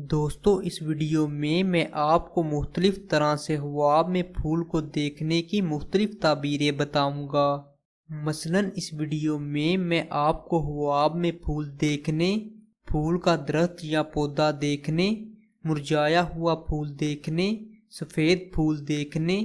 دوستو اس ویڈیو میں آپ کو مختلف طرح سے حباب میں پھول کو دیکھنے کی مختلف تعبیریں بتاؤں گا۔ مثلاً اس ویڈیو میں آپ کو حباب میں پھول دیکھنے، پھول کا درخت یا پودا دیکھنے، مرجھایا ہوا پھول دیکھنے، سفید پھول دیکھنے،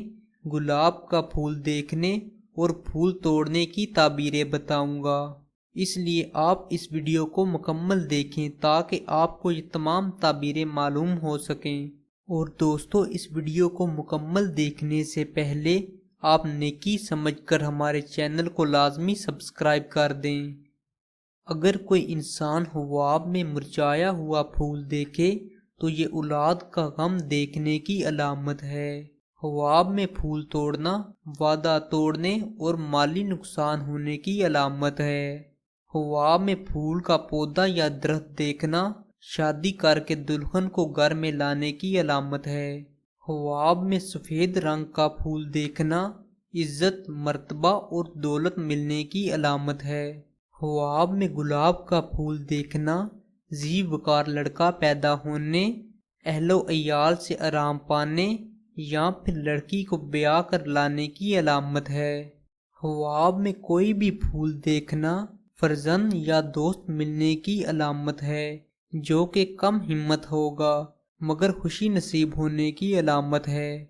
گلاب کا پھول دیکھنے اور پھول توڑنے کی تعبیریں بتاؤں گا۔ اس لیے آپ اس ویڈیو کو مکمل دیکھیں تاکہ آپ کو یہ تمام تعبیریں معلوم ہو سکیں۔ اور دوستو اس ویڈیو کو مکمل دیکھنے سے پہلے آپ نیکی سمجھ کر ہمارے چینل کو لازمی سبسکرائب کر دیں۔ اگر کوئی انسان حباب میں مرجھایا ہوا پھول دیکھے تو یہ اولاد کا غم دیکھنے کی علامت ہے۔ حباب میں پھول توڑنا وعدہ توڑنے اور مالی نقصان ہونے کی علامت ہے۔ حباب میں پھول کا پودا یا درخت دیکھنا شادی کر کے دلہن کو گھر میں لانے کی علامت ہے۔ حباب میں سفید رنگ کا پھول دیکھنا عزت، مرتبہ اور دولت ملنے کی علامت ہے۔ حباب میں گلاب کا پھول دیکھنا ذی وقار لڑکا پیدا ہونے، اہل و عیال سے آرام پانے یا پھر لڑکی کو بیاہ کر لانے کی علامت ہے۔ حباب میں کوئی بھی پھول دیکھنا فرزند یا دوست ملنے کی علامت ہے جو کہ کم ہمت ہوگا مگر خوشی نصیب ہونے کی علامت ہے۔